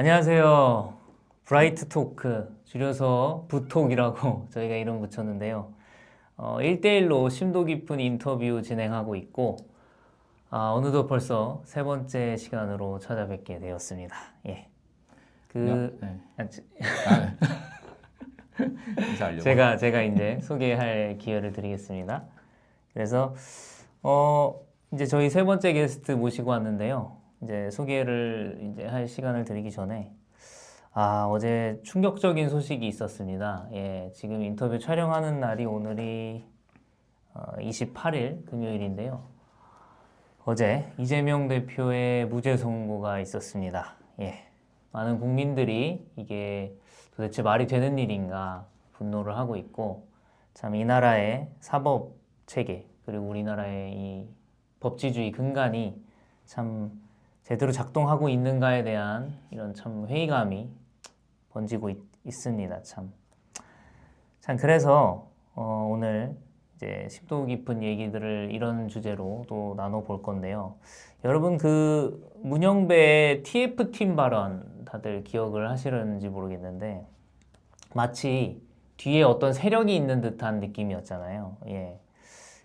안녕하세요. 브라이트 토크, 줄여서 부톡이라고 저희가 이름 붙였는데요. 1대1로 심도 깊은 인터뷰 진행하고 있고, 어느덧 벌써 세 번째 시간으로 찾아뵙게 되었습니다. 예. 네. 인사하려고. 제가 이제 소개할 기회를 드리겠습니다. 그래서, 이제 저희 세 번째 게스트 모시고 왔는데요. 이제 소개를 이제 할 시간을 드리기 전에, 어제 충격적인 소식이 있었습니다. 예, 지금 인터뷰 촬영하는 날이 오늘이 28일 금요일인데요. 어제 이재명 대표의 무죄 선고가 있었습니다. 예, 많은 국민들이 이게 도대체 말이 되는 일인가 분노를 하고 있고, 참 이 나라의 사법 체계 그리고 우리나라의 이 법치주의 근간이 참 제대로 작동하고 있는가에 대한 이런 참 회의감이 번지고 있습니다. 참 그래서 오늘 이제 심도 깊은 얘기들을 이런 주제로 또 나눠볼 건데요. 여러분 그 문영배의 TF팀 발언 다들 기억을 하시는지 모르겠는데 마치 뒤에 어떤 세력이 있는 듯한 느낌이었잖아요. 예.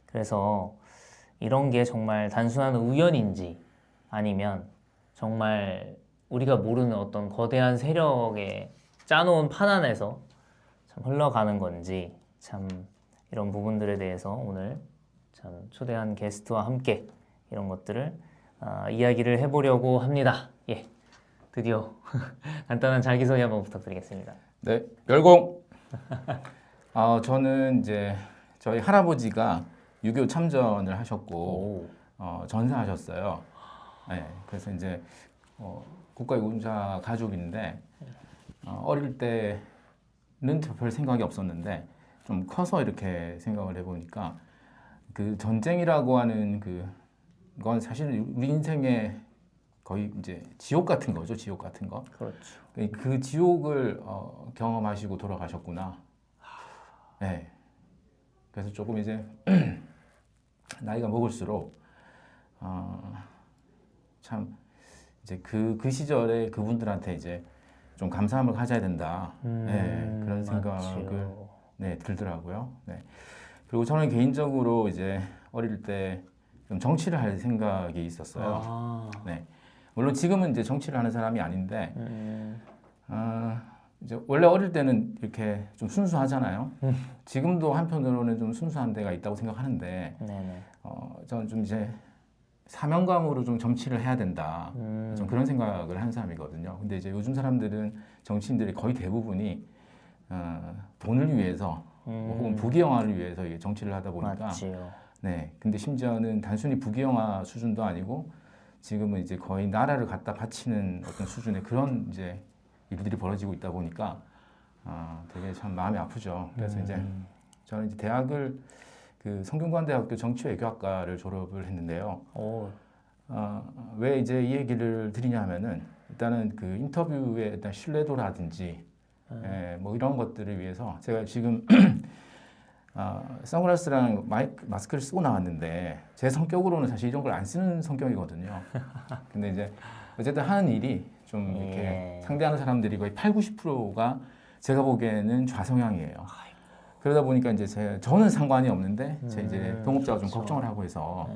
그래서 이런 게 정말 단순한 우연인지 아니면 정말 우리가 모르는 어떤 거대한 세력에 짜놓은 판 안에서 참 흘러가는 건지 참 이런 부분들에 대해서 오늘 참 초대한 게스트와 함께 이런 것들을 이야기를 해보려고 합니다. 예, 드디어 간단한 자기소개 한번 부탁드리겠습니다. 네, 열공. 저는 이제 저희 할아버지가 6.25 참전을 하셨고 전사하셨어요. 네, 그래서 이제 국가유공자 가족인데 어릴 때는 별 생각이 없었는데 좀 커서 이렇게 생각을 해보니까 그 전쟁이라고 하는 그건 사실 우리 인생의 거의 이제 지옥 같은 거죠. 지옥 같은 거. 그렇죠. 그 지옥을 경험하시고 돌아가셨구나. 네. 그래서 조금 이제 나이가 먹을수록 참 이제 그 시절에 그분들한테 이제 좀 감사함을 가져야 된다. 네, 그런 생각을 네, 들더라고요. 네. 그리고 저는 개인적으로 이제 어릴 때 좀 정치를 할 생각이 있었어요. 네. 물론 지금은 이제 정치를 하는 사람이 아닌데 이제 원래 어릴 때는 이렇게 좀 순수하잖아요. 지금도 한편으로는 좀 순수한 데가 있다고 생각하는데 저는 좀 이제 사명감으로 좀 정치를 해야 된다. 좀 그런 생각을 하는 사람이거든요. 근데 이제 요즘 사람들은 정치인들이 거의 대부분이 돈을 위해서 혹은 부귀영화를 위해서 이게 정치를 하다 보니까 맞지요. 네. 근데 심지어는 단순히 부귀영화 수준도 아니고 지금은 이제 거의 나라를 갖다 바치는 어떤 수준의 그런 이제 일들이 벌어지고 있다 보니까 되게 참 마음이 아프죠. 그래서 이제 저는 이제 대학을 그 성균관대학교 정치외교학과를 졸업을 했는데요. 왜 이제 이 얘기를 드리냐면은 일단은 그 인터뷰의 일단 신뢰도라든지 뭐 이런 것들을 위해서 제가 지금 선글라스랑 마스크를 쓰고 나왔는데 제 성격으로는 사실 이런 걸 안 쓰는 성격이거든요. 근데 이제 어쨌든 하는 일이 좀 이렇게 상대하는 사람들이 거의 80~90%가 제가 보기에는 좌성향이에요. 그러다 보니까 이제 저는 상관이 없는데 제 이제 동업자가 좀 걱정을 하고 해서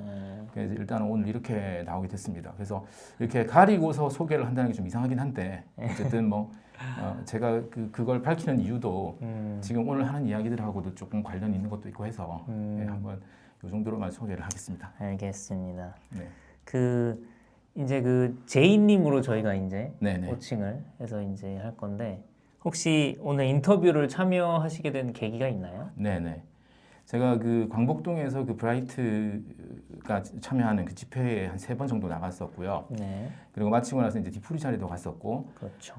그래서 일단 오늘 이렇게 나오게 됐습니다. 그래서 이렇게 가리고서 소개를 한다는 게 좀 이상하긴 한데 어쨌든 뭐 제가 그걸 밝히는 이유도 지금 오늘 하는 이야기들하고도 조금 관련이 있는 것도 있고 해서 네, 한번 이 정도로만 소개를 하겠습니다. 알겠습니다. 네. 이제 제이님으로 저희가 이제 네네. 호칭을 해서 이제 할 건데 혹시 오늘 인터뷰를 참여하시게 된 계기가 있나요? 네네. 제가 그 광복동에서 그 브라이트가 참여하는 그 집회에 한 3번 정도 나갔었고요. 네. 그리고 마치고 나서 이제 디프리 자리도 갔었고, 그렇죠.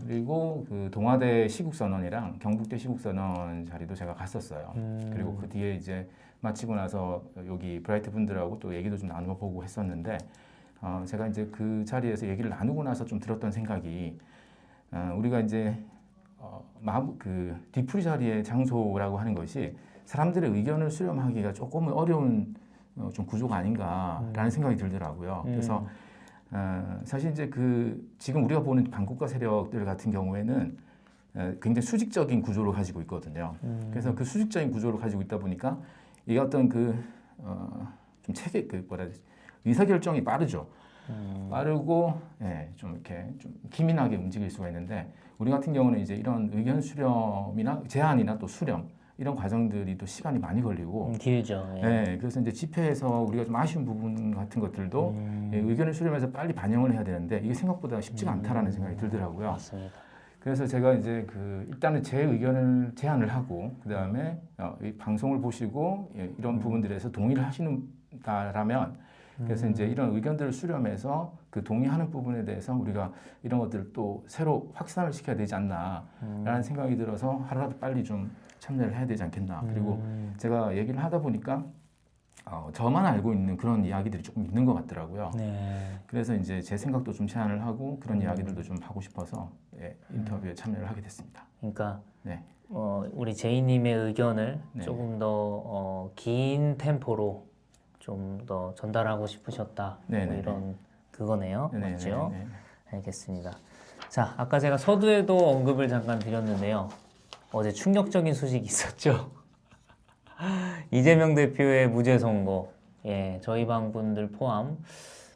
그리고 그 동아대 시국선언이랑 경북대 시국선언 자리도 제가 갔었어요. 그리고 그 뒤에 이제 마치고 나서 여기 브라이트 분들하고 또 얘기도 좀 나눠보고 했었는데, 제가 이제 그 자리에서 얘기를 나누고 나서 좀 들었던 생각이, 우리가 이제 그 디프리 자리의 장소라고 하는 것이 사람들의 의견을 수렴하기가 조금 어려운 좀 구조가 아닌가라는 생각이 들더라고요. 그래서 사실 이제 지금 우리가 보는 반국가 세력들 같은 경우에는 굉장히 수직적인 구조를 가지고 있거든요. 그래서 그 수직적인 구조를 가지고 있다 보니까 이게 어떤 좀 뭐라 해야 되지? 의사결정이 빠르죠. 빠르고 좀 이렇게 좀 기민하게 움직일 수가 있는데 우리 같은 경우는 이제 이런 의견 수렴이나 제안이나 또 수렴 이런 과정들이 또 시간이 많이 걸리고 길죠. 그래서 이제 집회에서 우리가 좀 아쉬운 부분 같은 것들도 의견을 수렴해서 빨리 반영을 해야 되는데 이게 생각보다 쉽지가 않다라는 생각이 들더라고요. 맞습니다. 그래서 제가 이제 일단은 제 의견을 제안을 하고 그 다음에 이 방송을 보시고 이런 부분들에서 동의를 하시는다라면 그래서 이제 이런 의견들을 수렴해서 그 동의하는 부분에 대해서 우리가 이런 것들을 또 새로 확산을 시켜야 되지 않나라는 생각이 들어서 하루라도 빨리 좀 참여를 해야 되지 않겠나. 그리고 제가 얘기를 하다 보니까 저만 알고 있는 그런 이야기들이 조금 있는 것 같더라고요. 그래서 이제 제 생각도 좀 제안을 하고 그런 이야기들도 좀 하고 싶어서 인터뷰에 참여를 하게 됐습니다. 그러니까 네. 우리 제이님의 의견을 네. 조금 더 긴 템포로 좀 더 전달하고 싶으셨다. 뭐 네네네. 이런 그거네요. 네네네. 맞죠? 네. 알겠습니다. 자, 아까 제가 서두에도 언급을 잠깐 드렸는데요. 어제 충격적인 소식이 있었죠. 이재명 대표의 무죄 선고. 저희 방분들 포함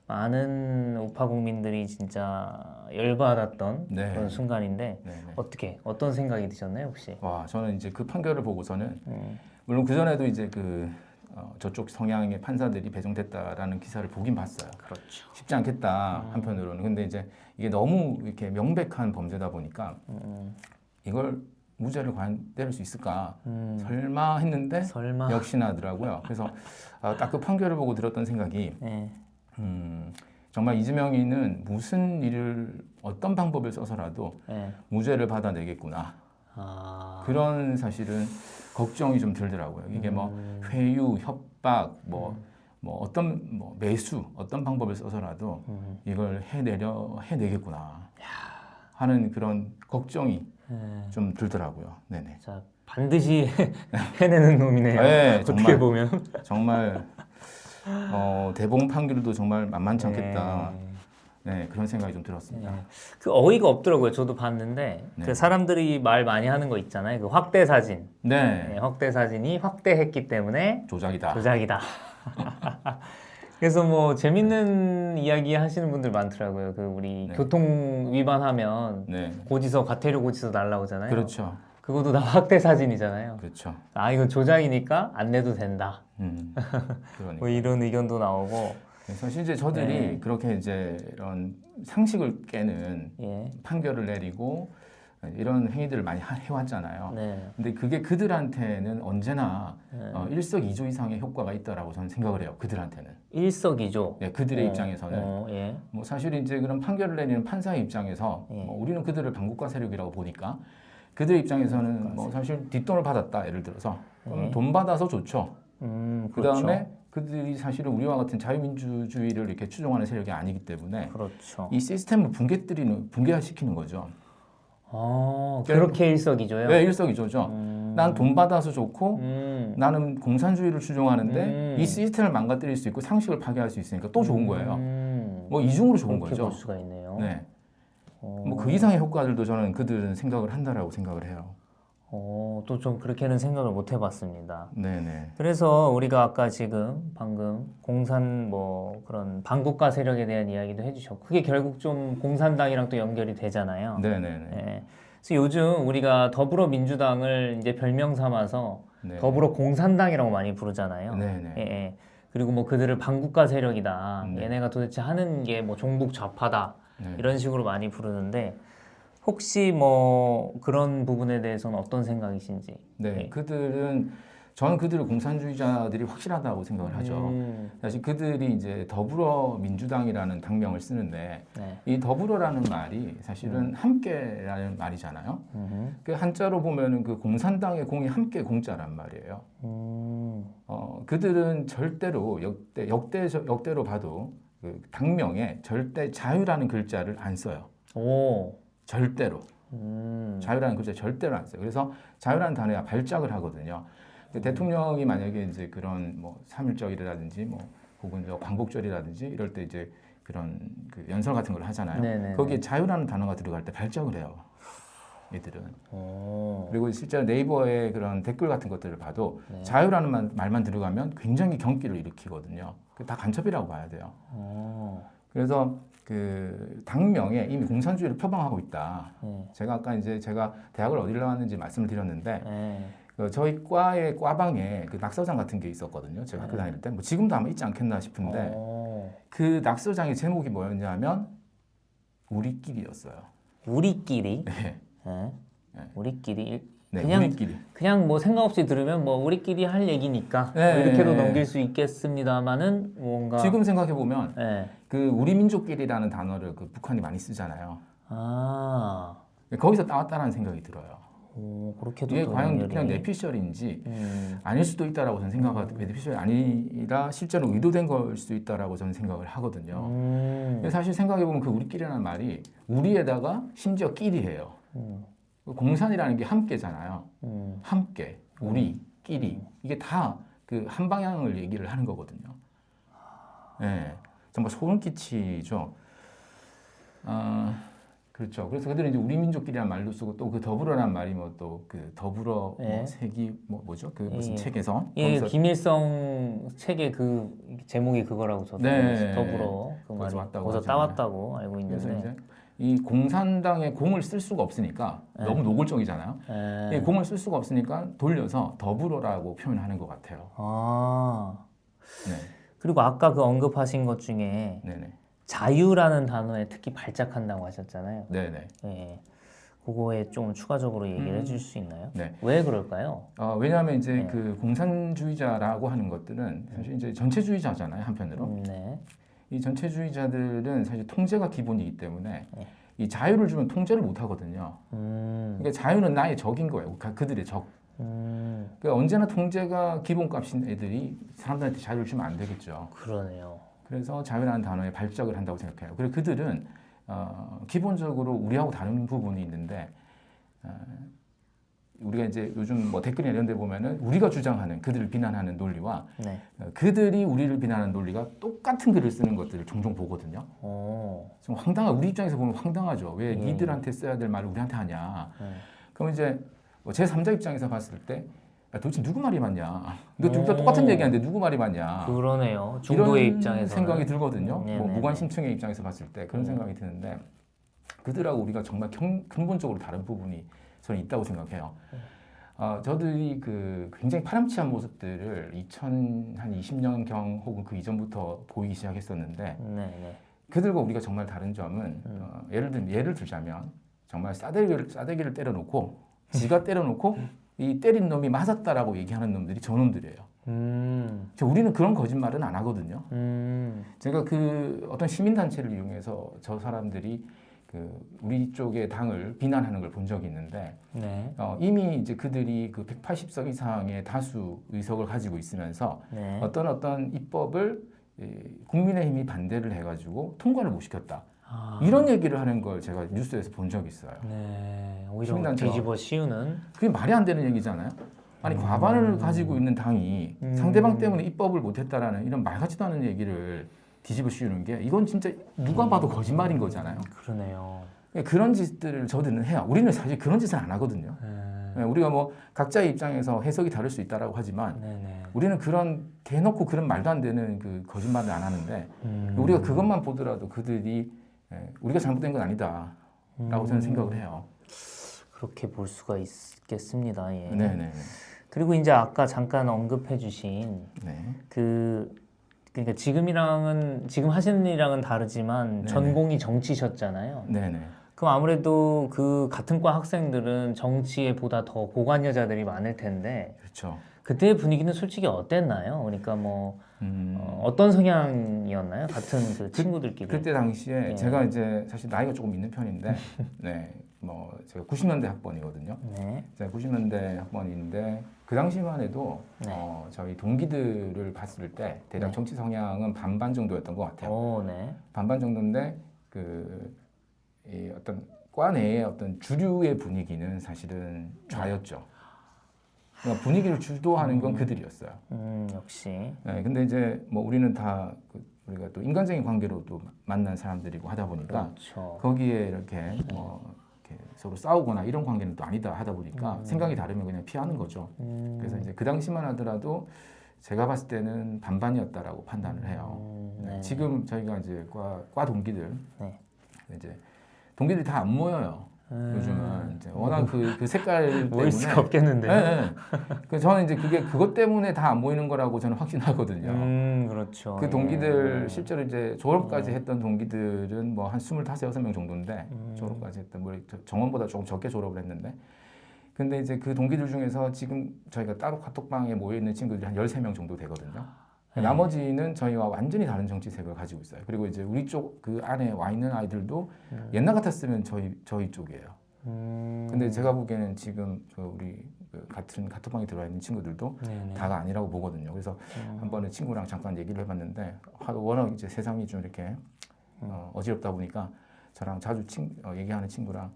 많은 우파 국민들이 진짜 열받았던 네. 그런 순간인데 네네. 어떤 생각이 드셨나요, 혹시? 와, 저는 이제 그 판결을 보고서는 물론 그 전에도 이제 저쪽 성향의 판사들이 배정됐다라는 기사를 보긴 봤어요. 그렇죠. 쉽지 않겠다 한편으로는. 근데 이제 이게 너무 이렇게 명백한 범죄다 보니까 이걸 무죄를 과연 때릴 수 있을까? 설마 했는데 설마. 역시나 하더라고요. 그래서 딱 그 판결을 보고 들었던 생각이 정말 이재명이는 무슨 일을 어떤 방법을 써서라도 무죄를 받아내겠구나. 그런 사실은 걱정이 좀 들더라고요. 이게 뭐 회유, 협박, 뭐 어떤 매수, 어떤 방법을 써서라도 이걸 해내겠구나 하는 그런 걱정이 좀 들더라고요. 네네. 자, 반드시 해내는 놈이네요. 네, 어떻게 정말. 보면. 정말 대법원 판결도 정말 만만치 않겠다. 네, 그런 생각이 좀 들었습니다. 그 어이가 없더라고요. 저도 봤는데 네. 그 사람들이 말 많이 하는 거 있잖아요. 그 확대 사진. 네, 확대 사진이 확대했기 때문에 조작이다. 조작이다. 그래서 뭐 재밌는 이야기 하시는 분들 많더라고요. 그 우리 네. 교통 위반하면 네, 과태료 고지서 날라오잖아요. 그렇죠. 그것도 다 확대 사진이잖아요. 그렇죠. 이건 조작이니까 안 내도 된다. 그러니까. 뭐 이런 의견도 나오고. 사실 이제 저들이 그렇게 이제 이런 상식을 깨는 판결을 내리고 이런 행위들을 많이 해왔잖아요. 근데 그게 그들한테는 언제나 일석이조 이상의 효과가 있다라고 저는 생각을 해요. 그들한테는. 일석이조. 네, 그들의 입장에서는. 뭐 사실 이제 그런 판결을 내리는 판사의 입장에서 우리는 그들을 반국가 세력이라고 보니까 그들의 입장에서는 뭐 사실 뒷돈을 받았다. 예를 들어서 돈 받아서 좋죠. 그 다음에 그들이 사실은 우리와 같은 자유민주주의를 이렇게 추종하는 세력이 아니기 때문에 그렇죠. 이 시스템을 붕괴시키는 거죠. 그렇게 일석이조요? 네, 일석이조죠. 난 돈 받아서 좋고 나는 공산주의를 추종하는데 이 시스템을 망가뜨릴 수 있고 상식을 파괴할 수 있으니까 또 좋은 거예요. 뭐 이중으로 좋은 그렇게 거죠. 볼 수가 있네요. 네. 뭐 그 이상의 효과들도 저는 그들은 생각을 한다라고 생각을 해요. 또 좀 그렇게는 생각을 못 해봤습니다. 네네. 그래서 우리가 아까 방금 그런 반국가 세력에 대한 이야기도 해주셨고 그게 결국 좀 공산당이랑 또 연결이 되잖아요. 네네네. 그래서 요즘 우리가 더불어민주당을 이제 별명 삼아서 더불어 공산당이라고 많이 부르잖아요. 네네. 그리고 뭐 그들을 반국가 세력이다. 얘네가 도대체 하는 게 뭐 종북 좌파다. 이런 식으로 많이 부르는데 혹시 뭐 그런 부분에 대해서는 어떤 생각이신지? 네, 저는 그들을 공산주의자들이 확실하다고 생각을 하죠. 사실 그들이 이제 더불어민주당이라는 당명을 쓰는데 이 더불어라는 말이 사실은 함께라는 말이잖아요. 그 한자로 보면은 그 공산당의 공이 함께 공자란 말이에요. 그들은 절대로 역대로 봐도 그 당명에 절대 자유라는 글자를 안 써요. 절대로. 자유라는 글자 절대로 안 써요. 그래서 자유라는 단어에 발작을 하거든요. 대통령이 만약에 이제 그런 뭐 3.1절이라든지 뭐 혹은 광복절이라든지 이럴 때 이제 그런 그 연설 같은 걸 하잖아요. 네네네. 거기에 자유라는 단어가 들어갈 때 발작을 해요. 얘들은. 그리고 실제로 네이버의 그런 댓글 같은 것들을 봐도 네. 자유라는 말만 들어가면 굉장히 경기를 일으키거든요. 그게 다 간첩이라고 봐야 돼요. 그래서 그 당명에 이미 공산주의를 표방하고 있다. 제가 아까 이제 제가 대학을 어디를 나왔는지 말씀을 드렸는데 그 저희 과의 과방에 그 낙서장 같은 게 있었거든요. 제가 학교 다닐 때. 뭐 지금도 아마 있지 않겠나 싶은데 그 낙서장의 제목이 뭐였냐면 우리끼리였어요. 우리끼리. 네. 네. 우리끼리. 네, 그냥 우리끼리. 그냥 뭐 생각 없이 들으면 뭐 우리끼리 할 얘기니까 네, 뭐 이렇게도 네. 넘길 수 있겠습니다만은 뭔가 지금 생각해 보면 네. 그 우리 민족끼리라는 단어를 그 북한이 많이 쓰잖아요. 아, 거기서 따왔다라는 생각이 들어요. 오, 그렇게도 이게 또 과연 연결이. 그냥 내피셜인지 아닐 수도 있다라고 저는 생각하고 내피셜이 아니라 실제로 의도된 걸 수도 있다라고 저는 생각을 하거든요. 근데 사실 생각해 보면 그 우리끼리라는 말이 우리에다가 심지어 끼리해요. 공산이라는 게 함께잖아요. 함께, 우리, 끼리 이게 다 그 한 방향을 얘기를 하는 거거든요. 네, 정말 소름 끼치죠. 그렇죠. 그래서 그들은 이제 우리 민족끼리란 말도 쓰고 또 그 더불어란 말이 뭐 또 그 더불어 네. 뭐 색이 뭐죠? 그 무슨 예. 책에서 예, 거기서 김일성 책의 그 제목이 그거라고 저도 네. 더불어 그 거기서 말이 왔다고 거기서 하잖아요. 따왔다고 알고 그래서 있는데. 이제 이 공산당의 공을 쓸 수가 없으니까 너무 노골적이잖아요. 예. 이 공을 쓸 수가 없으니까 돌려서 더불어라고 표현하는 것 같아요. 아, 네, 그리고 아까 그 언급하신 것 중에 네네, 자유라는 단어에 특히 발작한다고 하셨잖아요. 네네. 예. 그거에 좀 추가적으로 얘기를 해줄 수 있나요? 네. 왜 그럴까요? 왜냐하면 이제 네. 그 공산주의자라고 하는 것들은 사실 이제 전체주의자잖아요, 한편으로. 네. 이 전체주의자들은 사실 통제가 기본이기 때문에 네. 이 자유를 주면 통제를 못 하거든요. 그러니까 자유는 나의 적인 거예요. 그들의 적. 그러니까 언제나 통제가 기본값인 애들이 사람들한테 자유를 주면 안 되겠죠. 그러네요. 그래서 자유라는 단어에 발작을 한다고 생각해요. 그리고 그들은 기본적으로 우리하고 다른 부분이 있는데 우리가 이제 요즘 뭐 댓글이나 이런 데 보면은 우리가 주장하는 그들을 비난하는 논리와 네. 그들이 우리를 비난하는 논리가 똑같은 글을 쓰는 것들을 종종 보거든요. 좀 우리 입장에서 보면 황당하죠. 왜 니들한테 써야 될 말을 우리한테 하냐. 그러면 이제 제 3자 입장에서 봤을 때 도대체 누구 말이 맞냐. 너 둘 다 똑같은 얘기하는데 누구 말이 맞냐. 그러네요. 중도의 이런 입장에서 생각이 들거든요. 네네네. 뭐 무관심층의 입장에서 봤을 때 그런 생각이 드는데 그들하고 우리가 정말 근본적으로 다른 부분이 저는 있다고 생각해요. 저들이 그 굉장히 파렴치한 모습들을 2020년경 혹은 그 이전부터 보이기 시작했었는데 네네. 그들과 우리가 정말 다른 점은 예를 들자면 정말 싸대기를 때려놓고 지가 때려놓고 이 때린 놈이 맞았다라고 얘기하는 놈들이 저놈들이에요. 우리는 그런 거짓말은 안 하거든요. 제가 그 어떤 시민단체를 이용해서 저 사람들이 그 우리 쪽의 당을 비난하는 걸 본 적이 있는데 네. 이미 이제 그들이 그 180석 이상의 다수 의석을 가지고 있으면서 네. 어떤 입법을 국민의힘이 반대를 해가지고 통과를 못 시켰다. 이런 얘기를 하는 걸 제가 뉴스에서 본 적이 있어요. 네. 오히려 시민단체가- 뒤집어 씌우는. 그게 말이 안 되는 얘기잖아요. 아니 과반을 가지고 있는 당이 상대방 때문에 입법을 못했다라는 이런 말 같지도 않은 얘기를 뒤집어 씌우는 게 이건 진짜 누가 봐도 거짓말인 거잖아요. 그러네요. 그런 짓들을 저들은 해요. 우리는 사실 그런 짓을 안 하거든요. 우리가 뭐 각자의 입장에서 해석이 다를 수 있다라고 하지만 네네. 우리는 그런 대놓고 그런 말도 안 되는 그 거짓말을 안 하는데 우리가 그것만 보더라도 그들이 우리가 잘못된 건 아니다라고 저는 생각을 해요. 그렇게 볼 수가 있겠습니다. 예. 네네. 그리고 이제 아까 잠깐 언급해주신 네. 그러니까 지금 하시는 일이랑은 다르지만 네네. 전공이 정치셨잖아요. 네네. 그럼 아무래도 그 같은 과 학생들은 정치에 보다 더 고관 여자들이 많을 텐데 그렇죠. 그때의 분위기는 솔직히 어땠나요? 그러니까 뭐 어떤 성향이었나요? 같은 그 친구들끼리. 그때 당시에 예. 제가 이제 사실 나이가 조금 있는 편인데, 네, 뭐 제가 90년대 학번이거든요. 네. 제가 90년대 학번인데 그 당시만 해도 네. 저희 동기들을 봤을 때 대략 네. 정치 성향은 반반 정도였던 것 같아요. 오, 네. 반반 정도인데 이 어떤 과 내의 어떤 주류의 분위기는 사실은 좌였죠. 그러니까 분위기를 주도하는 건 그들이었어요. 역시. 네, 근데 이제 뭐 우리는 다 우리가 또 인간적인 관계로 또 만난 사람들이고 하다 보니까 그렇죠. 거기에 이렇게 이렇게 서로 싸우거나 이런 관계는 또 아니다 하다 보니까 생각이 다르면 그냥 피하는 거죠. 그래서 이제 그 당시만 하더라도 제가 봤을 때는 반반이었다라고 판단을 해요. 네. 지금 저희가 이제 과 동기들 네. 이제 동기들이 다 안 모여요. 요즘은 이제 워낙 그 색깔 때문에 모일 수가 없겠는데요. 네, 네. 그 저는 이제 그것 때문에 다 안 모이는 거라고 저는 확신하거든요. 그렇죠. 그 동기들 실제로 이제 졸업까지 네. 했던 동기들은 뭐 한 25, 6명 정도인데 졸업까지 했던 뭐 정원보다 조금 적게 졸업을 했는데 근데 이제 그 동기들 중에서 지금 저희가 따로 카톡방에 모여 있는 친구들이 한 13명 정도 되거든요. 네. 나머지는 저희와 완전히 다른 정치색을 가지고 있어요. 그리고 이제 우리 쪽 그 안에 와 있는 아이들도 옛날 같았으면 저희 쪽이에요. 근데 제가 보기에는 지금 우리 같은 카톡방에 들어와 있는 친구들도 네네. 다가 아니라고 보거든요. 그래서 한 번에 친구랑 잠깐 얘기를 해봤는데 워낙 이제 세상이 좀 이렇게 어지럽다 보니까 저랑 자주 얘기하는 친구랑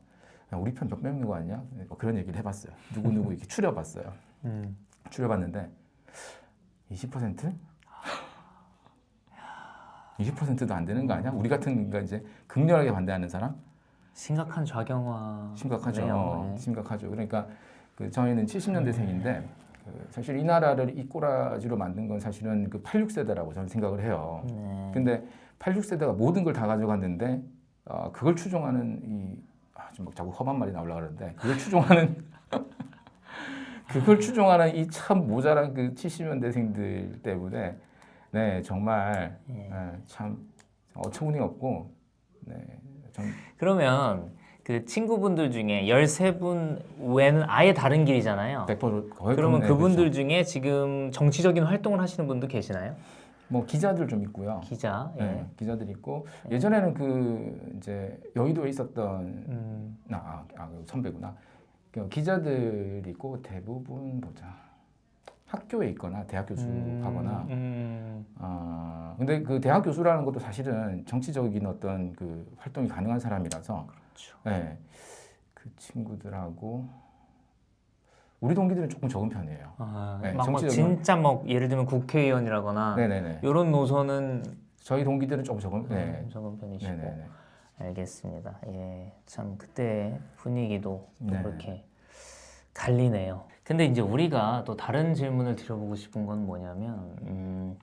야, 우리 편 몇 명인 거 아니냐? 뭐 그런 얘기를 해봤어요. 누구 이렇게 추려봤어요. 추려봤는데 20%? 20%도 안 되는 거 아니야? 우리 같은 거 이제 극렬하게 반대하는 사람? 심각한 좌경화. 심각하죠. 심각하죠. 그러니까 저희는 70년대생인데 사실 이 나라를 이 꼬라지로 만든 건 사실은 그 86세대라고 저는 생각을 해요. 네. 근데 86세대가 모든 걸 다 가져갔는데 그걸 추종하는 좀 자꾸 험한 말이 나오려고 그러는데 그걸 추종하는 이 참 모자란 그 70년대생들 때문에 네 정말 참 어처구니가 없고 네 좀 그러면 그 친구분들 중에 13분 외는 아예 다른 길이잖아요. 100% 거의 그러면 네, 그분들 그렇죠. 중에 지금 정치적인 활동을 하시는 분도 계시나요? 뭐 기자들 좀 있고요. 기자. 예. 네, 기자들 있고 예전에는 이제 여의도에 있었던 선배구나. 기자들이 있고 대부분 학교에 있거나 대학 교수하거나. 근데 그 대학 교수라는 것도 사실은 정치적인 어떤 그 활동이 가능한 사람이라서. 그렇죠. 네, 그 친구들하고 우리 동기들은 조금 적은 편이에요. 네, 막 진짜 막 예를 들면 국회의원이라거나 네네네. 이런 노선은 저희 동기들은 조금 적은. 네. 적은 편이시고. 네네네. 알겠습니다. 예, 참 그때 분위기도 또 네. 그렇게 갈리네요. 근데 이제 우리가 또 다른 질문을 드려보고 싶은 건 뭐냐면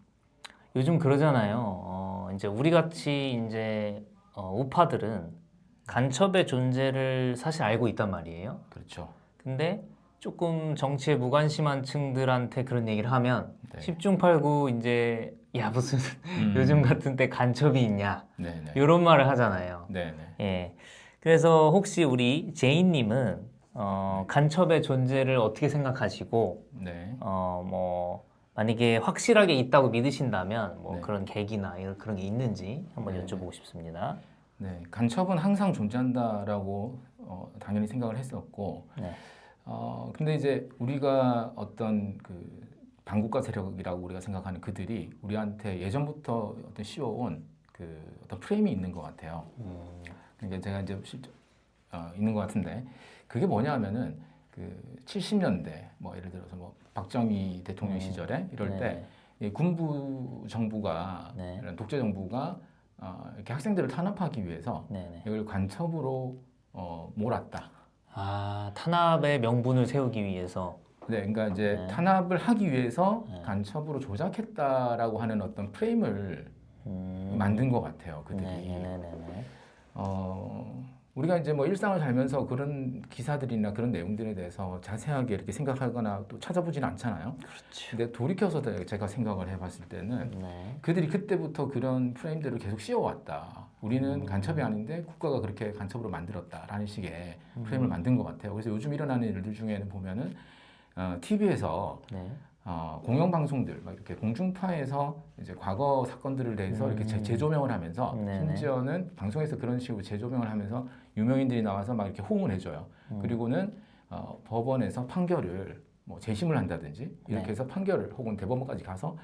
요즘 그러잖아요. 이제 우리 같이 이제 우파들은 간첩의 존재를 사실 알고 있단 말이에요. 그렇죠. 근데 조금 정치에 무관심한 층들한테 그런 얘기를 하면 네. 10중 8구 이제 야 무슨 요즘 같은 때 간첩이 있냐 네네. 이런 말을 하잖아요. 네네. 예. 그래서 혹시 우리 제이님은 간첩의 존재를 어떻게 생각하시고 네. 뭐 만약에 확실하게 있다고 믿으신다면 뭐 네. 그런 계기나 그런 게 있는지 한번 네. 여쭤보고 싶습니다. 네. 간첩은 항상 존재한다라고 당연히 생각을 했었고, 네. 근데 이제 우리가 어떤 그 반국가 세력이라고 우리가 생각하는 그들이 우리한테 예전부터 어떤 씌워온 그 어떤 프레임이 있는 것 같아요. 그러니까 제가 이제 있는 것 같은데 그게 뭐냐 하면은 그 70년대 뭐 예를 들어서 뭐 박정희 대통령 시절에 이럴 때 이 군부 정부가 네. 이런 독재 정부가 이렇게 학생들을 탄압하기 위해서 네네. 이걸 간첩으로 몰았다. 탄압의 명분을 세우기 위해서. 네, 그러니까 이제 네. 탄압을 하기 위해서 간첩으로 조작했다라고 하는 어떤 프레임을 만든 것 같아요, 그들이. 네네네. 우리가 이제 뭐 일상을 살면서 그런 기사들이나 그런 내용들에 대해서 자세하게 이렇게 생각하거나 또 찾아보지는 않잖아요. 그렇죠. 근데 돌이켜서 제가 생각을 해봤을 때는 네. 그들이 그때부터 그런 프레임들을 계속 씌워왔다. 우리는 간첩이 아닌데 국가가 그렇게 간첩으로 만들었다라는 식의 프레임을 만든 것 같아요. 그래서 요즘 일어나는 일들 중에는 보면은 TV에서 네. 공영방송들 막 이렇게 공중파에서 이제 과거 사건들을 대해서 이렇게 재조명을 하면서 네네. 심지어는 방송에서 그런 식으로 재조명을 하면서 유명인들이 나와서 막 이렇게 호응을 해줘요. 그리고는 법원에서 판결을 뭐 재심을 한다든지 이렇게 네. 해서 판결을 혹은 대법원까지 가서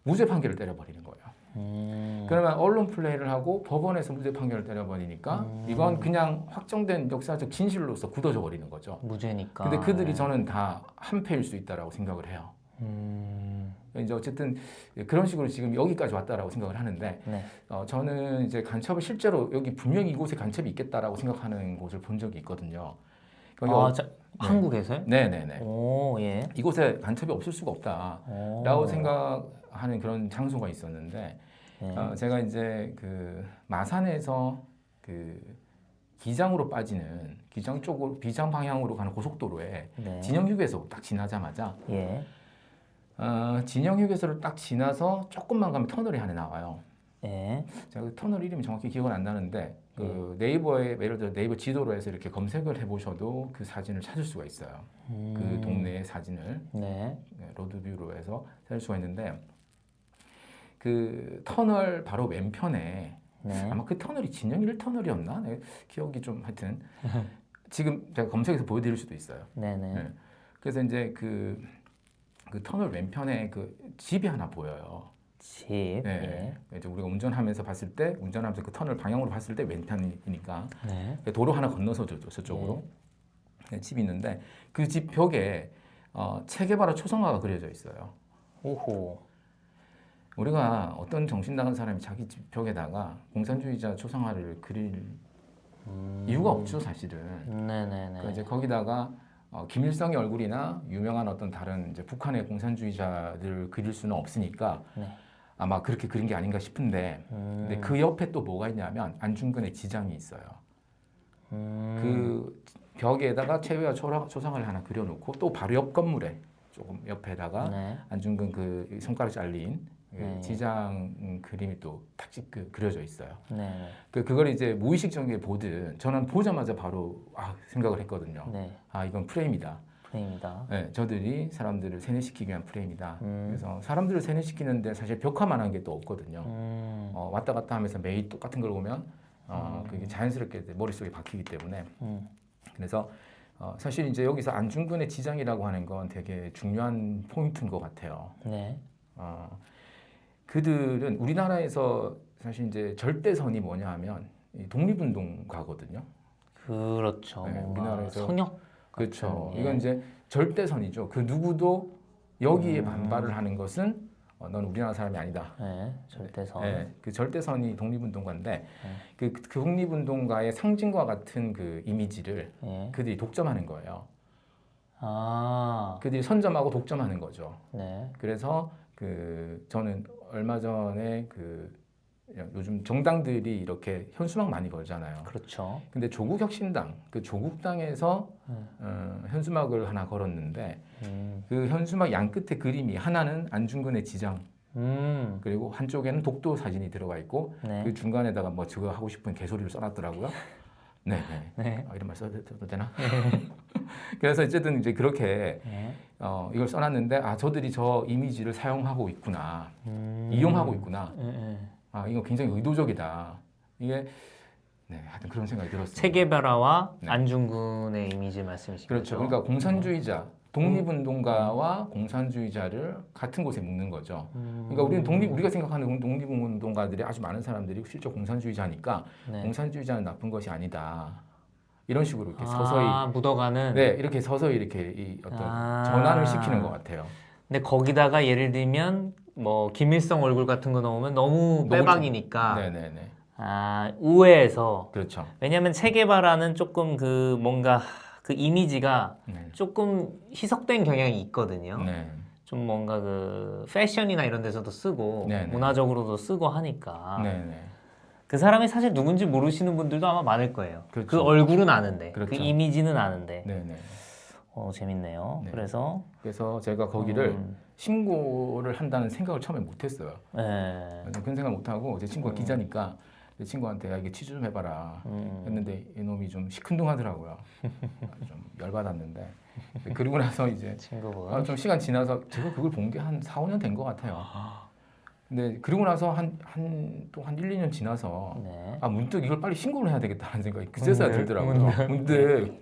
무죄 판결을 때려버리는 거예요. 음. 그러면 언론 플레이를 하고 법원에서 무죄 판결을 때려버리니까 이건 그냥 확정된 역사적 진실로서 굳어져 버리는 거죠. 무죄니까. 근데 그들이 저는 다 한패일 수 있다라고 생각을 해요. 이제 어쨌든 그런 식으로 지금 여기까지 왔다라고 생각을 하는데 네. 저는 이제 간첩을 실제로 여기 분명히 이곳에 간첩이 있겠다라고 생각하는 곳을 본 적이 있거든요. 아, 한국에서요? 네네네. 오, 예. 이곳에 간첩이 없을 수가 없다라고 생각하는 그런 장소가 있었는데 네. 제가 이제 그 마산에서 그 기장으로 빠지는 기장 쪽으로 비장 방향으로 가는 고속도로에 네. 진영휴게소 딱 지나자마자 예. 진영휴게소를 딱 지나서 조금만 가면 터널이 하나 나와요. 예. 제가 그 터널 이름이 정확히 기억은 안 나는데 그 네이버에 예를 들어 네이버 지도로 해서 이렇게 검색을 해보셔도 그 사진을 찾을 수가 있어요. 그 동네의 사진을 네. 로드뷰로 해서 찾을 수가 있는데 그 터널 바로 왼편에 네. 아마 그 터널이 진영 1터널이었나? 네, 기억이 좀 하여튼 지금 제가 검색해서 보여드릴 수도 있어요. 네네. 네. 그래서 이제 그 터널 왼편에 그 집이 하나 보여요. 집. 네. 이제 우리가 운전하면서 봤을 때 운전하면서 그 터널 방향으로 봤을 때 왼편이니까 네. 도로 하나 건너서 저쪽으로 네, 집이 있는데 그 집 벽에 체게바라 초상화가 그려져 있어요. 오호. 우리가 어떤 정신 나간 사람이 자기 집 벽에다가 공산주의자 초상화를 그릴 이유가 없죠, 사실은. 네네네. 그러니까 이제 거기다가 김일성의 얼굴이나 유명한 어떤 다른 이제 북한의 공산주의자들 그릴 수는 없으니까 네. 아마 그렇게 그린 게 아닌가 싶은데 근데 그 옆에 또 뭐가 있냐면 안중근의 지장이 있어요. 그 벽에다가 최후와 초상을 하나 그려놓고 또 바로 옆 건물에 조금 옆에다가 네. 안중근 그 손가락 잘린 네. 지장 그림이 또 탁 그려져 있어요. 네. 그걸 이제 무의식적인 보든 저는 보자마자 바로 생각을 했거든요. 네. 이건 프레임이다. 프레임이다. 네, 저들이 사람들을 세뇌시키기 위한 프레임이다. 그래서 사람들을 세뇌시키는데 사실 벽화만한 게 또 없거든요. 왔다 갔다 하면서 매일 똑같은 걸 보면 그게 자연스럽게 머릿속에 박히기 때문에 그래서 사실 이제 여기서 안중근의 지장이라고 하는 건 되게 중요한 포인트인 것 같아요. 네. 그들은 우리나라에서 사실 이제 절대선이 뭐냐 하면 이 독립운동가거든요. 그렇죠. 네, 뭔가 우리나라에서 성역. 그렇죠. 같은, 예. 이건 이제 절대선이죠. 그 누구도 여기에 반발을 하는 것은 넌 우리나라 사람이 아니다. 네. 절대선. 네, 그 절대선이 독립운동가인데 그 독립운동가의 상징과 같은 그 이미지를 예. 그들이 독점하는 거예요. 아. 그들이 선점하고 독점하는 거죠. 네. 그래서 저는 얼마 전에 요즘 정당들이 이렇게 현수막 많이 걸잖아요. 그렇죠. 근데 조국혁신당, 그 조국당에서 현수막을 하나 걸었는데 그 현수막 양 끝에 그림이 하나는 안중근의 지장 그리고 한쪽에는 독도 사진이 들어가 있고 네. 그 중간에다가 뭐 저거 하고 싶은 개소리를 써놨더라고요. 네. 네. 이런 말 써도 되나? 그래서 어쨌든 이제 그렇게 네. 이걸 써놨는데 저들이 저 이미지를 사용하고 있구나, 이용하고 있구나. 이거 굉장히 의도적이다. 이게 하여튼 그런 생각이 들었습니다. 체게바라와 네. 안중근의 이미지 말씀이신 그렇죠. 거죠? 그러니까 공산주의자, 독립운동가와 공산주의자를 같은 곳에 묶는 거죠. 그러니까 우리가 생각하는 독립운동가들이 아주 많은 사람들이 실제 공산주의자니까 네. 공산주의자는 나쁜 것이 아니다. 이런 식으로 이렇게 서서히 묻어가는. 이렇게 서서히 이렇게 이 어떤 전환을 시키는 것 같아요. 근데 거기다가 예를 들면 뭐 김일성 얼굴 같은 거 넣으면 너무 빼박이니까. 네네네. 우회해서. 그렇죠. 왜냐면 체게바라는 조금 그 뭔가 그 이미지가 조금 희석된 경향이 있거든요. 네. 좀 뭔가 그 패션이나 이런 데서도 쓰고 네네. 문화적으로도 쓰고 하니까 네네. 그 사람이 사실 누군지 모르시는 분들도 아마 많을 거예요. 그렇죠. 그 얼굴은 아는데 그렇죠. 그 이미지는 아는데. 네네. 재밌네요. 네. 그래서 제가 거기를 신고를 한다는 생각을 처음에 못했어요. 네. 그런 생각 못하고 제 친구가 기자니까 제 친구한테 이게 취재 좀 해봐라 했는데 이놈이 좀 시큰둥하더라고요. 좀 열받았는데 그리고 나서 이제 친구분. 좀 시간 지나서 제가 그걸 본 게 한 4, 5년 된 것 같아요. 근데 그리고 나서 또 한 1, 2년 지나서 네. 문득 이걸 빨리 신고를 해야 되겠다는 생각이 그제서야 들더라고요. 문득.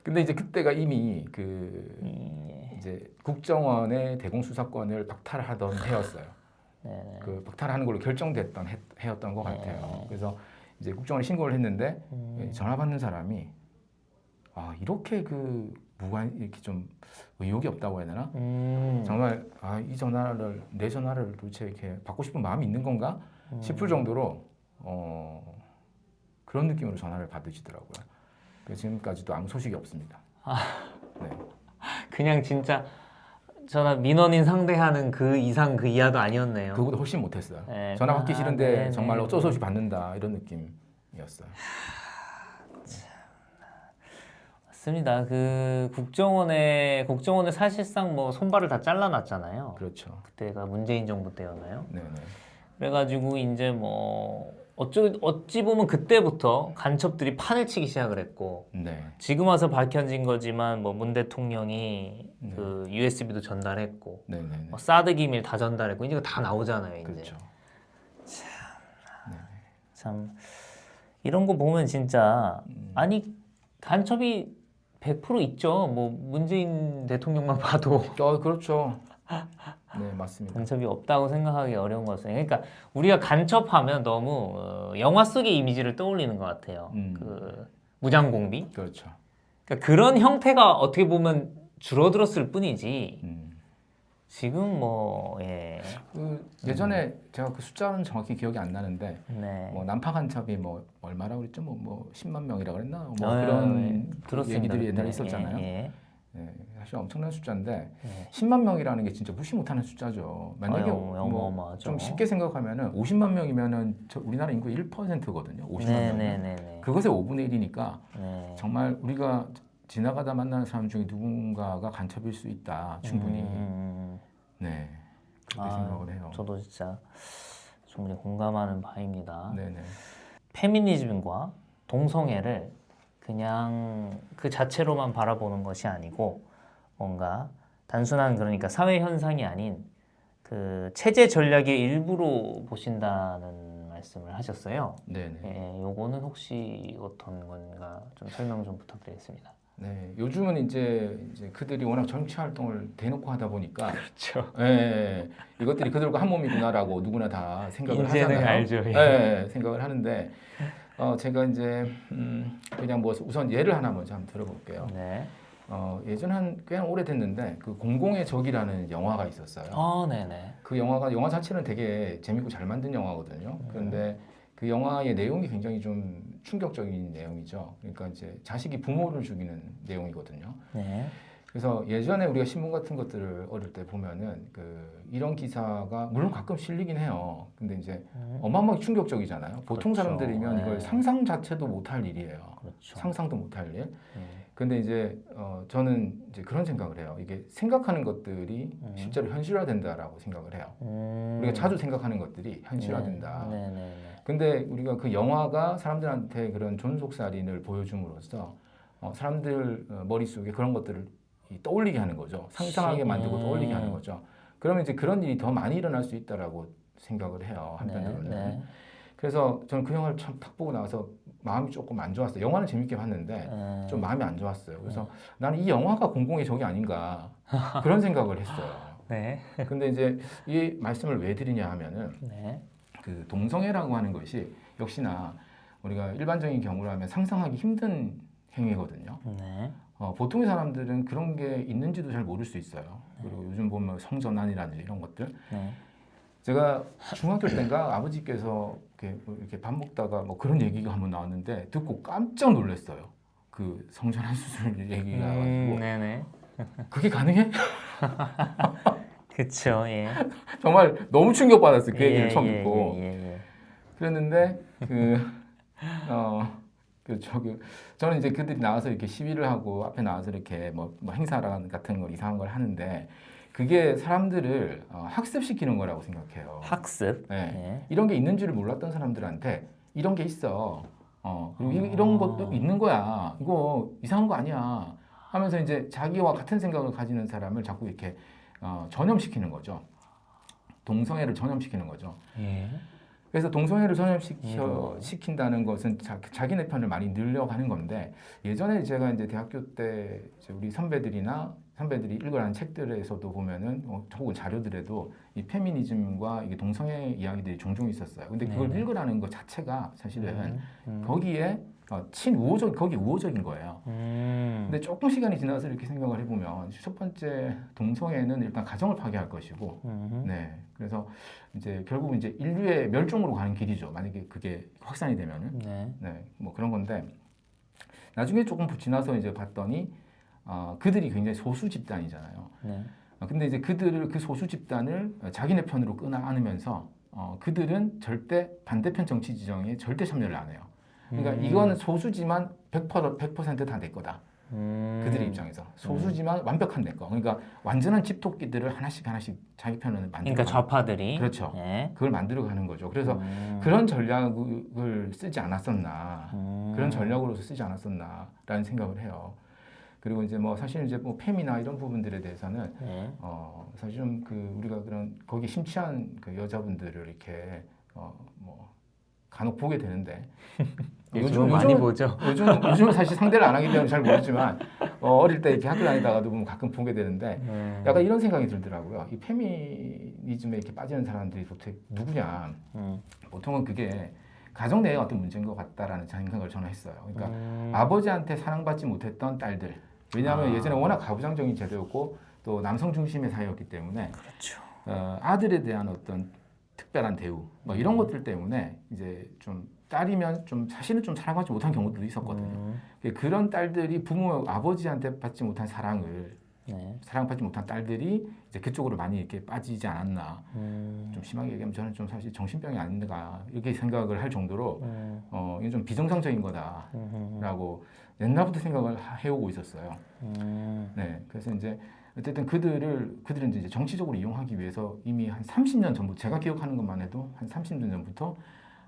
근데 이제 그때가 이미 이제 국정원의 대공수사권을 박탈하던 해였어요. 네네. 그 박탈하는 걸로 결정됐던 해였던 것 같아요. 그래서 이제 국정원에 신고를 했는데 전화 받는 사람이 아 이렇게 그 무관 이렇게 좀 의욕이 없다고 해야 되나? 정말 아 이 전화를 내 전화를 도대체 이렇게 받고 싶은 마음이 있는 건가 싶을 정도로 그런 느낌으로 전화를 받으시더라고요. 그래서 지금까지도 아무 소식이 없습니다. 네. 그냥 진짜 전화 민원인 상대하는 그 이상 그 이하도 아니었네요. 그거보다 훨씬 못했어요. 네. 전화 받기 싫은데 네, 정말 네, 어쩔 수 없이 받는다 이런 느낌이었어요. 맞습니다. 그 국정원을 사실상 뭐 손발을 다 잘라놨잖아요. 그렇죠. 그때가 문재인 정부 때였나요? 네네. 그래가지고 이제 뭐 어찌 보면 그때부터 간첩들이 판을 치기 시작을 했고 네. 지금 와서 밝혀진 거지만 뭐 문 대통령이 네. 그 USB도 전달했고 네네네. 뭐 사드 기밀 다 전달했고 이제 다 나오잖아요. 이제 그렇죠. 참 이런 거 보면 진짜 아니 간첩이 100% 있죠. 뭐 문재인 대통령만 봐도 그렇죠. 네 맞습니다. 간첩이 없다고 생각하기 어려운 것 같아요. 그러니까 우리가 간첩하면 너무 영화 속의 이미지를 떠올리는 것 같아요. 그 무장공비. 그렇죠. 그러니까 그런 형태가 어떻게 보면 줄어들었을 뿐이지. 지금 뭐 예. 그 예전에 제가 그 숫자는 정확히 기억이 안 나는데 네. 뭐 난파 간첩이 뭐 얼마라고 그랬죠? 뭐 10만 명이라고 그랬나? 뭐 예, 그런 들었습니다. 얘기들이 옛날에 그때. 있었잖아요. 예, 네, 사실 엄청난 숫자인데 예. 10만 명이라는 게 진짜 무시 못하는 숫자죠. 만약에 어마어마하죠. 좀 쉽게 생각하면은 50만 명이면은 우리나라 인구 1%거든요. 50만 명. 네네네. 그것의 5분의 1이니까 네. 정말 우리가 지나가다 만나는 사람 중에 누군가가 간첩일 수 있다. 충분히. 네. 그렇게 생각을 해요. 저도 진짜 충분히 공감하는 바입니다. 네네. 페미니즘과 동성애를 그냥 그 자체로만 바라보는 것이 아니고 뭔가 단순한 그러니까 사회 현상이 아닌 그 체제 전략의 일부로 보신다는 말씀을 하셨어요. 네네. 예, 요거는 혹시 어떤 건가 좀 설명 좀 부탁드리겠습니다. 네, 요즘은 이제 그들이 워낙 정치 활동을 대놓고 하다 보니까 그렇죠. 예, 이것들이 그들과 한 몸이구나라고 누구나 다 생각을 이제는 하잖아요. 알죠. 예. 예, 생각을 하는데 제가 이제 그냥 뭐 우선 예를 하나 먼저 한번 들어볼게요. 네. 예전 꽤 오래됐는데 그 공공의 적이라는 영화가 있었어요. 네네. 그 영화 자체는 되게 재밌고 잘 만든 영화거든요. 그런데 그 영화의 내용이 굉장히 좀 충격적인 내용이죠. 그러니까 이제 자식이 부모를 죽이는 내용이거든요. 네. 그래서 예전에 우리가 신문 같은 것들을 어릴 때 보면은 이런 기사가 물론 가끔 실리긴 해요. 근데 이제 어마어마하게 충격적이잖아요. 보통 그렇죠. 사람들이면 네. 이걸 상상 자체도 못할 일이에요. 그렇죠. 상상도 못할 일. 근데 이제 저는 이제 그런 생각을 해요. 이게 생각하는 것들이 실제로 현실화된다라고 생각을 해요. 우리가 자주 생각하는 것들이 현실화된다. 네네네. 근데 우리가 그 영화가 사람들한테 그런 존속살인을 보여줌으로써 사람들 머릿속에 그런 것들을 떠올리게 하는 거죠. 상상하게 만들고 떠올리게 하는 거죠. 그러면 이제 그런 일이 더 많이 일어날 수 있다라고 생각을 해요. 한편으로는. 네. 그래서 저는 그 영화를 참 딱 보고 나서 마음이 조금 안 좋았어요. 영화는 재밌게 봤는데 좀 마음이 안 좋았어요. 그래서 나는 이 영화가 공공의 적이 아닌가 그런 생각을 했어요. 네. 근데 이제 이 말씀을 왜 드리냐 하면은 네. 그 동성애라고 하는 것이 역시나 우리가 일반적인 경우로 하면 상상하기 힘든 행위거든요. 네. 보통의 사람들은 그런 게 있는지도 잘 모를 수 있어요. 그리고 요즘 보면 성전환이라든지 이런 것들. 네. 제가 중학교 때인가 아버지께서 이렇게 밥 먹다가 뭐 그런 얘기가 한번 나왔는데 듣고 깜짝 놀랐어요. 그 성전환 수술 얘기가 가지고 네네. 그게 가능해? 그쵸. 예. 정말 너무 충격받았어요. 그 얘기를 처음 예, 듣고. 예. 그랬는데 저는 이제 그들이 나와서 이렇게 시위를 하고 앞에 나와서 이렇게 뭐 행사 같은 거 이상한 걸 하는데 그게 사람들을 학습시키는 거라고 생각해요. 학습. 네. 예. 이런 게 있는 줄을 몰랐던 사람들한테 이런 게 있어. 그리고 이런 것도 있는 거야. 이거 이상한 거 아니야. 하면서 이제 자기와 같은 생각을 가지는 사람을 자꾸 이렇게 전염시키는 거죠. 동성애를 전염시키는 거죠. 예. 그래서 동성애를 전염시킨다는 것은 자기네 편을 많이 늘려가는 건데 예전에 제가 이제 대학교 때 이제 우리 선배들이 읽으라는 책들에서도 보면은 혹은 자료들에도 이 페미니즘과 이게 동성애 이야기들이 종종 있었어요. 근데 그걸 읽으라는 것 자체가 사실은 거기에 거기 우호적인 거예요. 근데 조금 시간이 지나서 이렇게 생각을 해보면 첫 번째 동성애는 일단 가정을 파괴할 것이고, 네. 그래서 이제 결국 이제 인류의 멸종으로 가는 길이죠. 만약에 그게 확산이 되면은, 네. 네. 뭐 그런 건데 나중에 조금 지나서 이제 봤더니 그들이 굉장히 소수 집단이잖아요. 네. 근데 이제 그 소수 집단을 자기네 편으로 안으면서 그들은 절대 반대편 정치 지정에 절대 참여를 안 해요. 그러니까 이거는 소수지만 100%다 내 거다. 그들의 입장에서 소수지만 완벽한 내 거. 그러니까 완전한 집토끼들을 하나씩 자기 편을 만들고. 그러니까 좌파들이. 그렇죠. 네. 그걸 만들어 가는 거죠. 그래서 그런 전략을 쓰지 않았었나. 그런 전략으로서 쓰지 않았었나라는 생각을 해요. 그리고 이제 뭐 사실 이제 뭐 팸이나 이런 부분들에 대해서는 네. 사실 좀 그 우리가 그런 거기 심취한 그 여자분들을 이렇게 뭐 간혹 보게 되는데 요즘은 많이 보죠. 요즘은 사실 상대를 안 하기 때문에 잘 모르지만 어릴 때 이렇게 학교 다니다가도 보면 가끔 보게 되는데 약간 이런 생각이 들더라고요. 이 페미니즘에 이렇게 빠지는 사람들이 도대체 누구냐? 보통은 그게 가정 내의 어떤 문제인 것 같다라는 생각을 저는 했어요. 그러니까 아버지한테 사랑받지 못했던 딸들. 왜냐하면 예전에 워낙 가부장적인 제도였고 또 남성 중심의 사회였기 때문에 그렇죠. 아들에 대한 어떤 특별한 대우 뭐 이런 것들 때문에 이제 좀 딸이면 좀 사실은 좀 사랑받지 못한 경우도 있었거든요. 그런 딸들이 부모 아버지한테 받지 못한 사랑을 네. 사랑받지 못한 딸들이 이제 그쪽으로 많이 이렇게 빠지지 않았나. 좀 심하게 얘기하면 저는 좀 사실 정신병이 아닌가 이렇게 생각을 할 정도로 이게 좀 비정상적인 거다라고 옛날부터 생각을 해오고 있었어요. 네, 그래서 이제 어쨌든 그들은 이제 정치적으로 이용하기 위해서 이미 한 30년 전부터 제가 기억하는 것만 해도 한 30년 전부터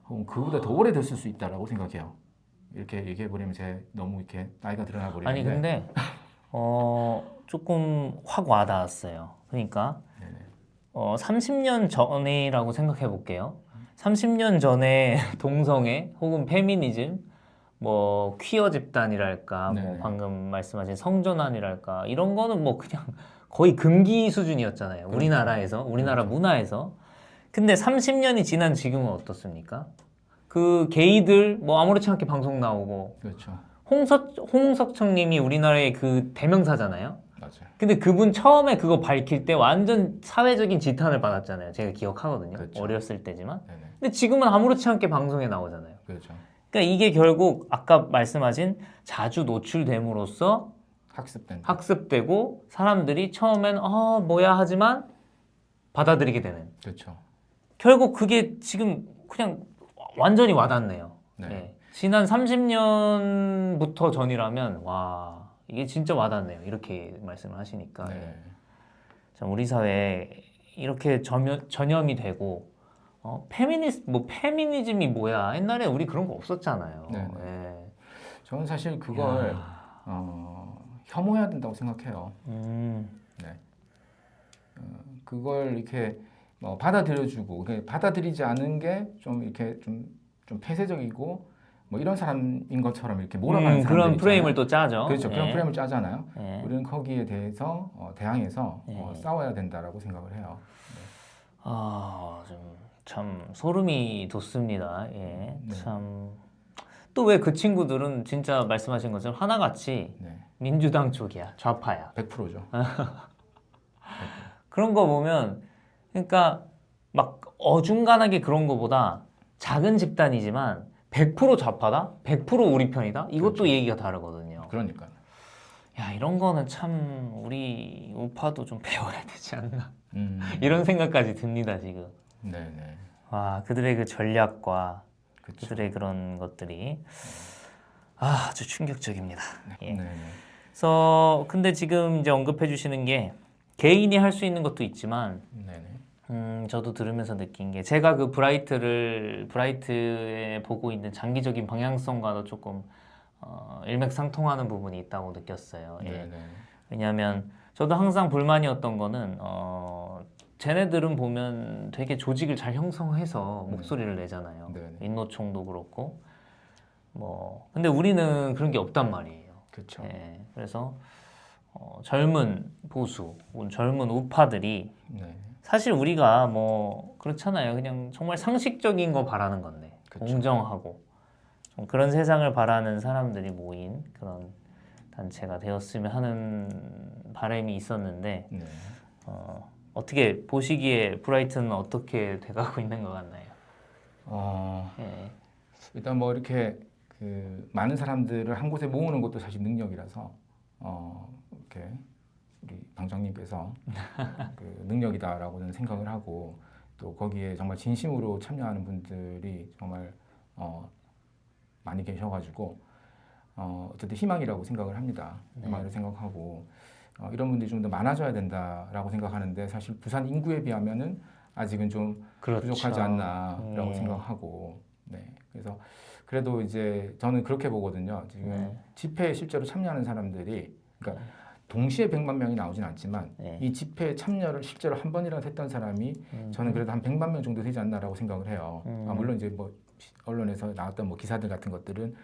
혹은 그보다 더 오래됐을 수 있다라고 생각해요. 이렇게 얘기해 버리면 제 너무 이렇게 나이가 드러나 버리는데. 아니 근데 조금 확 와닿았어요. 그러니까 30년 전이라고 생각해 볼게요. 30년 전에 동성애 혹은 페미니즘, 뭐 퀴어 집단이랄까, 뭐 네네. 방금 말씀하신 성전환이랄까 이런 거는 뭐 그냥 거의 금기 수준이었잖아요. 그렇죠. 우리나라에서, 우리나라 문화에서. 근데 30년이 지난 지금은 어떻습니까? 그 게이들 뭐 아무렇지 않게 방송 나오고 그렇죠. 홍석천님이 우리나라의 그 대명사잖아요. 맞아요. 근데 그분 처음에 그거 밝힐 때 완전 사회적인 지탄을 받았잖아요. 제가 기억하거든요. 그렇죠. 어렸을 때지만. 네네. 근데 지금은 아무렇지 않게 방송에 나오잖아요. 그렇죠. 그러니까 이게 결국 아까 말씀하신 자주 노출됨으로써 학습되고 사람들이 처음엔 뭐야 하지만 받아들이게 되는. 그렇죠. 결국 그게 지금 그냥 완전히 와닿네요. 네. 예. 지난 30년부터 전이라면 와 이게 진짜 와닿네요. 이렇게 말씀을 하시니까 네. 예. 참 우리 사회에 이렇게 전염이 되고 페미니즘이 뭐야? 옛날에 우리 그런 거 없었잖아요. 네네. 예. 저는 사실 그걸 혐오해야 된다고 생각해요. 네. 그걸 이렇게 받아들여주고 받아들이지 않은 게 좀 이렇게 좀 폐쇄적이고 뭐 이런 사람인 것처럼 이렇게 몰아가는 사람들 그런 있잖아요. 프레임을 또 짜죠. 그렇죠. 예. 그런 프레임을 짜잖아요. 예. 우리는 거기에 대해서 대항해서 예. 싸워야 된다라고 생각을 해요. 참 소름이 돋습니다. 예. 네. 참. 또 왜 그 친구들은 진짜 말씀하신 것처럼 하나같이 네. 민주당 쪽이야, 좌파야. 100%죠. 그런 거 보면, 그러니까 막 어중간하게 그런 거보다 작은 집단이지만 100% 좌파다, 100% 우리 편이다. 이것도 그렇죠. 얘기가 다르거든요. 그러니까. 야, 이런 거는 참 우리 우파도 좀 배워야 되지 않나. 음. 이런 생각까지 듭니다, 지금. 네네. 와, 그들의 그 전략과 그쵸. 그들의 그런 것들이 아주 충격적입니다. 예. 네네. 그래서 근데 지금 이제 언급해 주시는 게 개인이 할 수 있는 것도 있지만 네네. 저도 들으면서 느낀 게 제가 그 브라이트에 보고 있는 장기적인 방향성과도 조금 일맥상통하는 부분이 있다고 느꼈어요. 예. 네네. 왜냐하면 저도 항상 불만이었던 거는 쟤네들은 보면 되게 조직을 잘 형성해서 목소리를 내잖아요. 네네. 인노총도 그렇고 뭐 근데 우리는 그런 게 없단 말이에요. 그렇죠. 예, 그래서 젊은 보수, 젊은 우파들이 네. 사실 우리가 뭐 그렇잖아요. 그냥 정말 상식적인 거 바라는 건데 그쵸. 공정하고 좀 그런 세상을 바라는 사람들이 모인 그런 단체가 되었으면 하는 바람이 있었는데 네. 어떻게 보시기에 브라이트는 어떻게 돼가고 있는 것 같나요? 예. 일단 뭐 이렇게 그 많은 사람들을 한 곳에 모으는 것도 사실 능력이라서 이렇게 우리 방장님께서 그 능력이다라고는 생각을 하고 또 거기에 정말 진심으로 참여하는 분들이 정말 많이 계셔가지고 어쨌든 희망이라고 생각을 합니다. 희망이라고 생각하고 이런 분들이 좀 더 많아져야 된다라고 생각하는데 사실 부산 인구에 비하면은 아직은 좀 그렇죠. 부족하지 않나라고 예. 생각하고 네 그래서 그래도 이제 저는 그렇게 보거든요. 지금 네. 집회에 실제로 참여하는 사람들이 그러니까 동시에 100만 명이 나오진 않지만 네. 이 집회에 참여를 실제로 한 번이라도 했던 사람이 저는 그래도 한 100만 명 정도 되지 않나라고 생각을 해요. 물론 이제 뭐 언론에서 나왔던 뭐 기사들 같은 것들은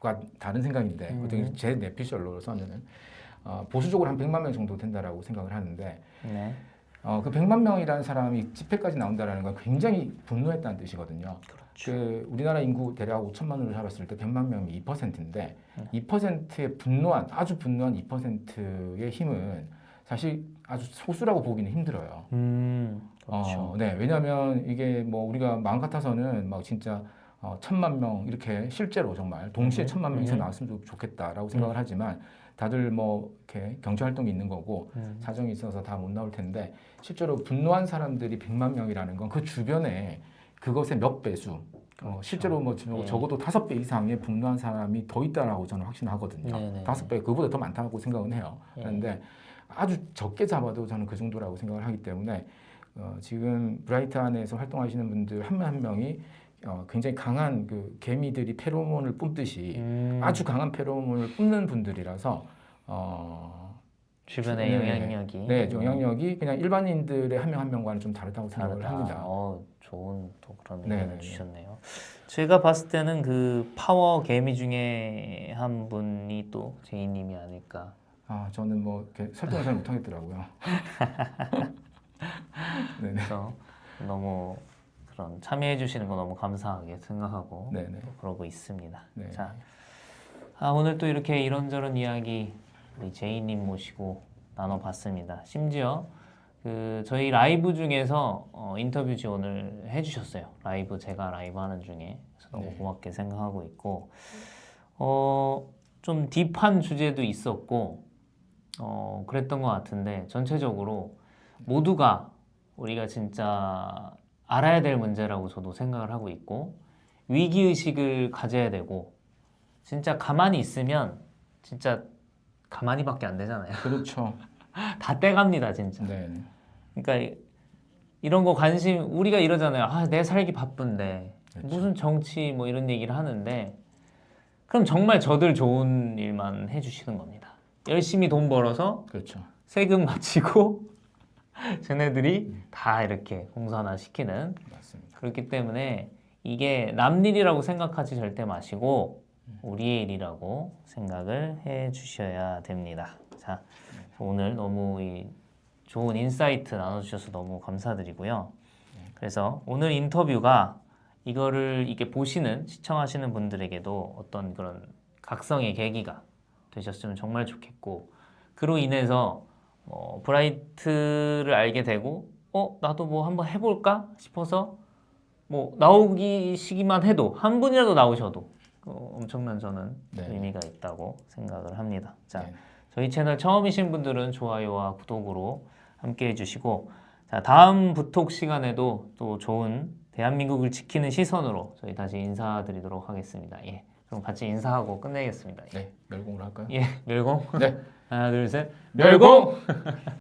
과 다른 생각인데 어떻게 제 내피셜로서는 보수적으로 한 100만 명 정도 된다라고 생각을 하는데 네. 그 100만 명이라는 사람이 집회까지 나온다라는 건 굉장히 분노했다는 뜻이거든요. 그렇죠. 그 우리나라 인구 대략 5천만으로 잡았을 때 100만 명이 2%인데 2%의 분노한 아주 분노한 2%의 힘은 사실 아주 소수라고 보기는 힘들어요. 그렇죠. 네, 왜냐하면 이게 뭐 우리가 마음 같아서는 막 진짜 1,000만 명 이렇게 실제로 정말 동시에 1,000만 명 이상 나왔으면 좋겠다라고 생각을 하지만 다들 뭐 이렇게 경제 활동이 있는 거고 사정이 있어서 다 못 나올 텐데 실제로 분노한 사람들이 100만 명이라는 건 그 주변에 그것의 몇 배수 실제로 뭐 적어도 5배 이상의 분노한 사람이 더 있다라고 저는 확신하거든요. 네네. 5배 그보다 더 많다고 생각은 해요. 그런데 아주 적게 잡아도 저는 그 정도라고 생각을 하기 때문에 지금 브라이트 안에서 활동하시는 분들 한 명 한 명이 굉장히 강한 그 개미들이 페로몬을 뿜듯이 아주 강한 페로몬을 뿜는 분들이라서 주변의 영향력이 네, 영향력이 그냥 일반인들의 한 명 한 명과는 좀 다르다고 생각을 다르다. 합니다. 좋은 또 그런 네네네. 의견을 주셨네요. 제가 봤을 때는 그 파워 개미 중에 한 분이 또 제이님이 아닐까. 저는 뭐 이렇게 설득을 잘 못하겠더라고요. 네네. 그래서 너무 그런 참여해 주시는 거 너무 감사하게 생각하고 네네. 또 그러고 있습니다. 네. 자, 오늘 또 이렇게 이런저런 이야기 우리 제이님 모시고 나눠봤습니다. 심지어 그 저희 라이브 중에서 인터뷰 지원을 해주셨어요. 제가 라이브 하는 중에 그래서 너무 네. 고맙게 생각하고 있고 좀 딥한 주제도 있었고 그랬던 것 같은데 전체적으로 모두가 우리가 진짜 알아야 될 문제라고 저도 생각을 하고 있고 위기의식을 가져야 되고 진짜 가만히 있으면 진짜 가만히밖에 안 되잖아요. 그렇죠. 다 떼갑니다 진짜. 네. 그러니까 이런 거 관심 우리가 이러잖아요. 내 살기 바쁜데 그렇죠. 무슨 정치 뭐 이런 얘기를 하는데 그럼 정말 저들 좋은 일만 해주시는 겁니다. 열심히 돈 벌어서 그렇죠. 세금 마치고 쟤네들이 다 이렇게 공산화 시키는 맞습니다. 그렇기 때문에 이게 남 일이라고 생각하지 절대 마시고 우리의 일이라고 생각을 해 주셔야 됩니다. 자, 오늘 너무 좋은 인사이트 나눠주셔서 너무 감사드리고요. 그래서 오늘 인터뷰가 이거를 이렇게 보시는 시청하시는 분들에게도 어떤 그런 각성의 계기가 되셨으면 정말 좋겠고 그로 인해서 브라이트를 알게 되고 나도 뭐 한번 해볼까 싶어서 뭐 나오기시기만 해도 한 분이라도 나오셔도 엄청난 저는 네. 의미가 있다고 생각을 합니다. 자, 네. 저희 채널 처음이신 분들은 좋아요와 구독으로 함께 해주시고 자, 다음 부톡 시간에도 또 좋은 대한민국을 지키는 시선으로 저희 다시 인사드리도록 하겠습니다. 예, 그럼 같이 인사하고 끝내겠습니다. 네. 멸공을 할까요? 예, 멸공. 네. 하나, 둘, 셋. 멸공!